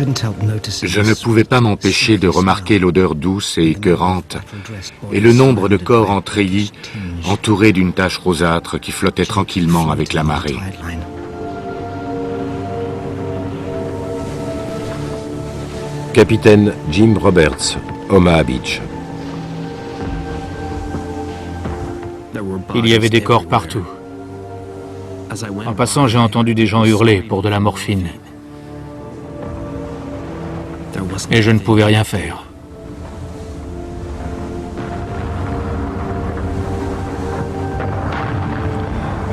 Je ne pouvais pas m'empêcher de remarquer l'odeur douce et écœurante et le nombre de corps en treillis entourés d'une tache rosâtre qui flottait tranquillement avec la marée. Capitaine Jim Roberts, Omaha Beach. Il y avait des corps partout. En passant, j'ai entendu des gens hurler pour de la morphine. Et je ne pouvais rien faire.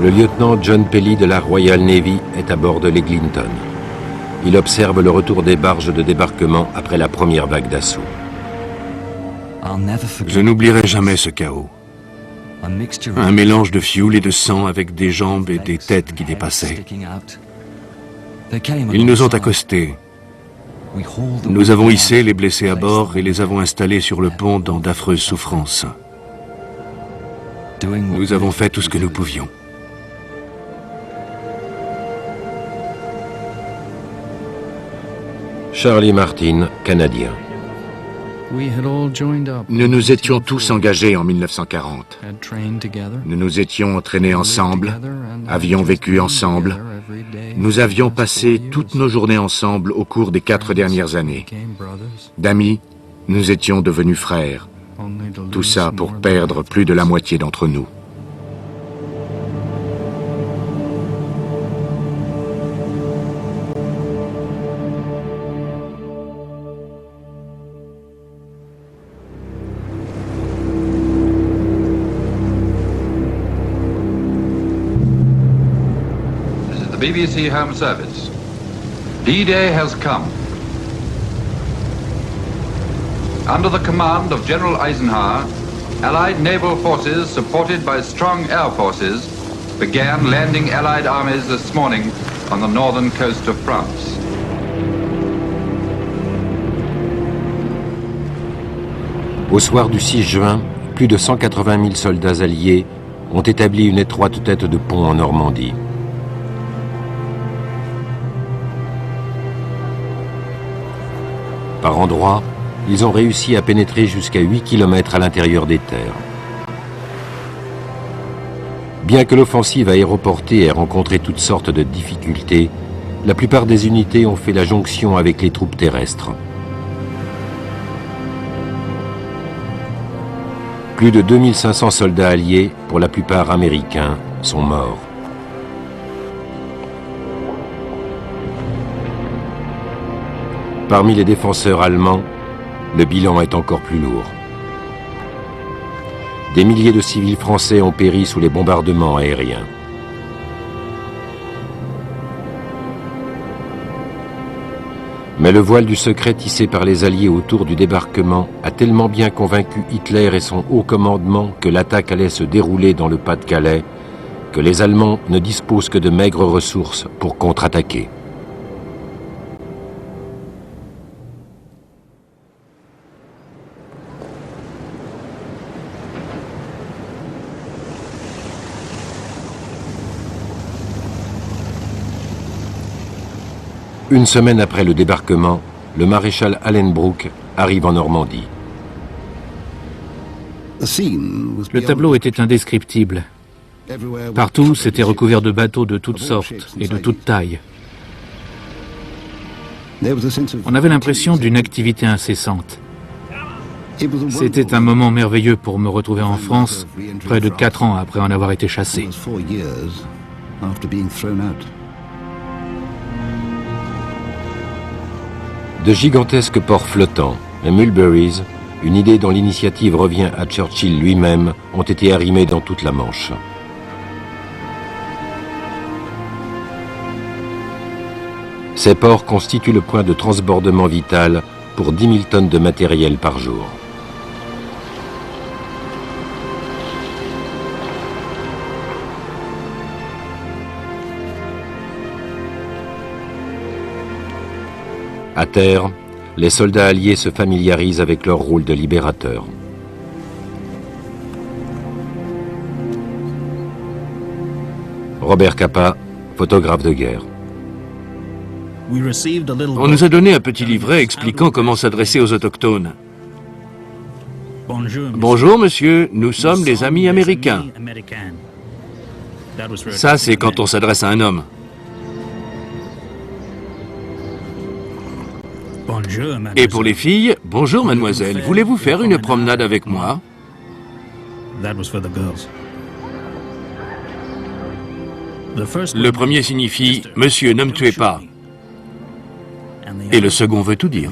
Le lieutenant John Pelly de la Royal Navy est à bord de l'Eglinton. Il observe le retour des barges de débarquement après la première vague d'assaut. Je n'oublierai jamais ce chaos. Un mélange de fioul et de sang avec des jambes et des têtes qui dépassaient. Ils nous ont accostés. Nous avons hissé les blessés à bord et les avons installés sur le pont dans d'affreuses souffrances. Nous avons fait tout ce que nous pouvions. Charlie Martin, Canadien. Nous nous étions tous engagés en 1940. Nous nous étions entraînés ensemble, avions vécu ensemble. Nous avions passé toutes nos journées ensemble au cours des 4 dernières années. D'amis, nous étions devenus frères. Tout ça pour perdre plus de la moitié d'entre nous. BBC Home Service. D-Day has come. Under the command of General Eisenhower, Allied naval forces supported by strong air forces began landing Allied armies this morning on the northern coast of France. Au soir du 6 juin, plus de 180 000 soldats alliés ont établi une étroite tête de pont en Normandie. Par endroits, ils ont réussi à pénétrer jusqu'à 8 km à l'intérieur des terres. Bien que l'offensive aéroportée ait rencontré toutes sortes de difficultés, la plupart des unités ont fait la jonction avec les troupes terrestres. Plus de 2500 soldats alliés, pour la plupart américains, sont morts. Parmi les défenseurs allemands, le bilan est encore plus lourd. Des milliers de civils français ont péri sous les bombardements aériens. Mais le voile du secret tissé par les Alliés autour du débarquement a tellement bien convaincu Hitler et son haut commandement que l'attaque allait se dérouler dans le Pas-de-Calais, que les Allemands ne disposent que de maigres ressources pour contre-attaquer. Une semaine après le débarquement, le maréchal Allenbrook arrive en Normandie. Le tableau était indescriptible. Partout, c'était recouvert de bateaux de toutes sortes et de toutes tailles. On avait l'impression d'une activité incessante. C'était un moment merveilleux pour me retrouver en France, près de 4 ans après en avoir été chassé. De gigantesques ports flottants, les Mulberries, une idée dont l'initiative revient à Churchill lui-même, ont été arrimés dans toute la Manche. Ces ports constituent le point de transbordement vital pour 10 000 tonnes de matériel par jour. À terre, les soldats alliés se familiarisent avec leur rôle de libérateur. Robert Capa, photographe de guerre. On nous a donné un petit livret expliquant comment s'adresser aux autochtones. Bonjour monsieur, nous sommes les amis américains. Ça, c'est quand on s'adresse à un homme. Et pour les filles, bonjour mademoiselle, voulez-vous faire une promenade avec moi? Le premier signifie « Monsieur, ne me tuez pas ». Et le second veut tout dire.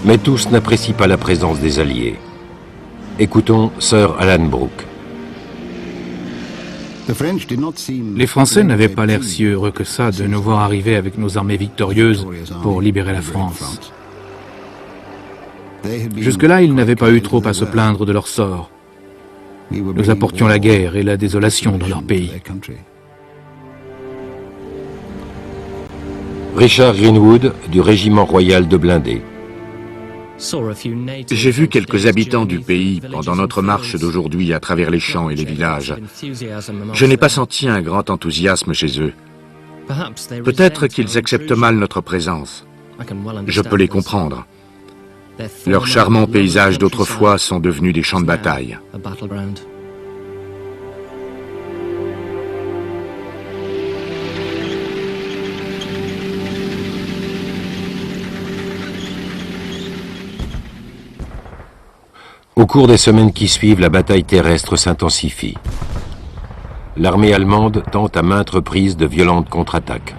Mais tous n'apprécient pas la présence des Alliés. Écoutons Sir Alan Brooke. Les Français n'avaient pas l'air si heureux que ça de nous voir arriver avec nos armées victorieuses pour libérer la France. Jusque-là, ils n'avaient pas eu trop à se plaindre de leur sort. Nous apportions la guerre et la désolation dans leur pays. Richard Greenwood, du Régiment Royal de Blindés. J'ai vu quelques habitants du pays pendant notre marche d'aujourd'hui à travers les champs et les villages. Je n'ai pas senti un grand enthousiasme chez eux. Peut-être qu'ils acceptent mal notre présence. Je peux les comprendre. Leurs charmants paysages d'autrefois sont devenus des champs de bataille. Au cours des semaines qui suivent, la bataille terrestre s'intensifie. L'armée allemande tente à maintes reprises de violentes contre-attaques.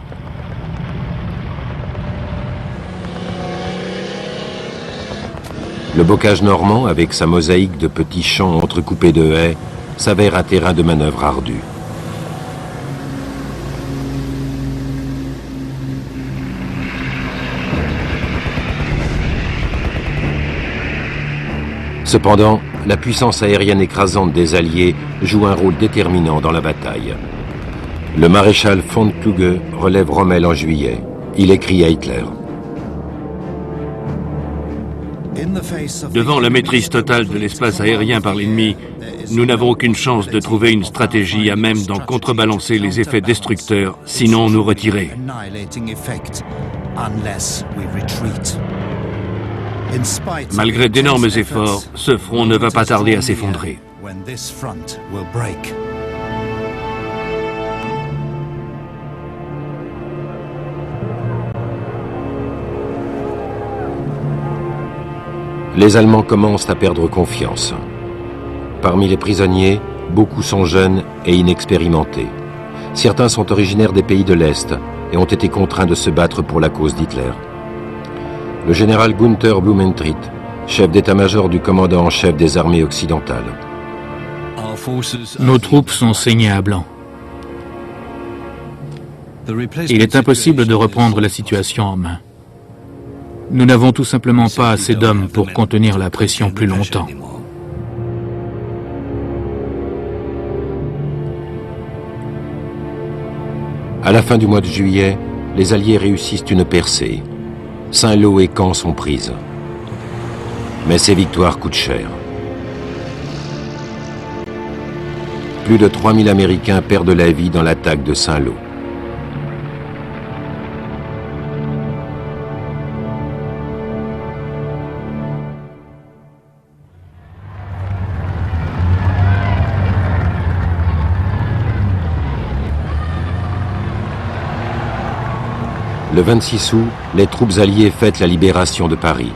Le bocage normand, avec sa mosaïque de petits champs entrecoupés de haies, s'avère un terrain de manœuvre ardu. Cependant, la puissance aérienne écrasante des Alliés joue un rôle déterminant dans la bataille. Le maréchal von Kluge relève Rommel en juillet. Il écrit à Hitler. Devant la maîtrise totale de l'espace aérien par l'ennemi, nous n'avons aucune chance de trouver une stratégie à même d'en contrebalancer les effets destructeurs, sinon nous retirer. Malgré d'énormes efforts, ce front ne va pas tarder à s'effondrer. Les Allemands commencent à perdre confiance. Parmi les prisonniers, beaucoup sont jeunes et inexpérimentés. Certains sont originaires des pays de l'Est et ont été contraints de se battre pour la cause d'Hitler. Le général Gunther Blumentritt, chef d'état-major du commandant en chef des armées occidentales. Nos troupes sont saignées à blanc. Il est impossible de reprendre la situation en main. Nous n'avons tout simplement pas assez d'hommes pour contenir la pression plus longtemps. À la fin du mois de juillet, les Alliés réussissent une percée. Saint-Lô et Caen sont prises. Mais ces victoires coûtent cher. Plus de 3000 Américains perdent la vie dans l'attaque de Saint-Lô. Le 26 août, les troupes alliées fêtent la libération de Paris.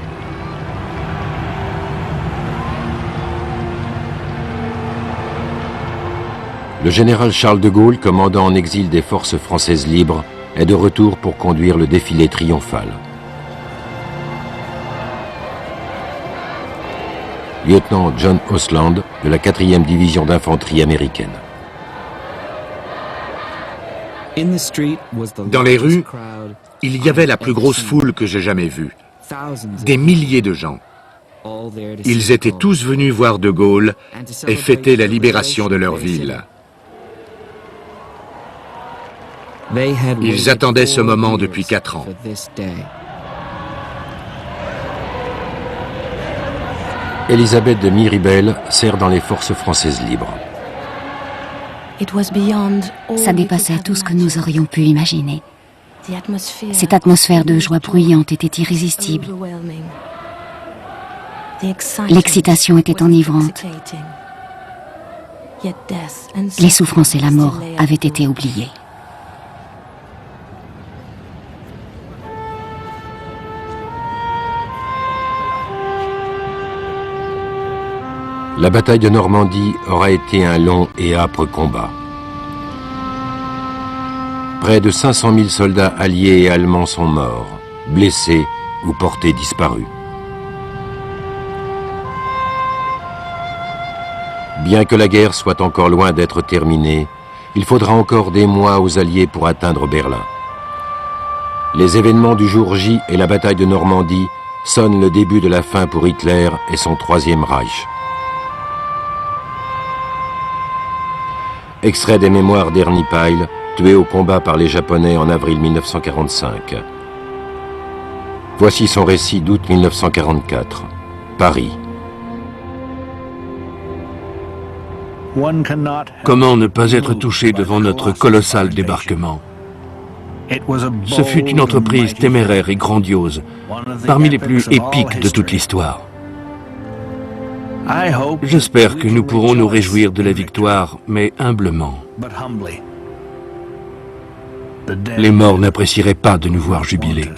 Le général Charles de Gaulle, commandant en exil des forces françaises libres, est de retour pour conduire le défilé triomphal. Lieutenant John Osland de la 4e division d'infanterie américaine. Dans les rues, il y avait la plus grosse foule que j'ai jamais vue. Des milliers de gens. Ils étaient tous venus voir de Gaulle et fêter la libération de leur ville. Ils attendaient ce moment depuis 4 ans. Elisabeth de Miribel sert dans les forces françaises libres. Ça dépassait tout ce que nous aurions pu imaginer. Cette atmosphère de joie bruyante était irrésistible. L'excitation était enivrante. Les souffrances et la mort avaient été oubliées. La bataille de Normandie aura été un long et âpre combat. Près de 500 000 soldats alliés et allemands sont morts, blessés ou portés disparus. Bien que la guerre soit encore loin d'être terminée, il faudra encore des mois aux Alliés pour atteindre Berlin. Les événements du jour J et la bataille de Normandie sonnent le début de la fin pour Hitler et son Troisième Reich. Extrait des mémoires d'Ernie Pyle, tué au combat par les Japonais en avril 1945. Voici son récit d'août 1944. Paris. Comment ne pas être touché devant notre colossal débarquement? Ce fut une entreprise téméraire et grandiose, parmi les plus épiques de toute l'histoire. J'espère que nous pourrons nous réjouir de la victoire, mais humblement. Les morts n'apprécieraient pas de nous voir jubiler.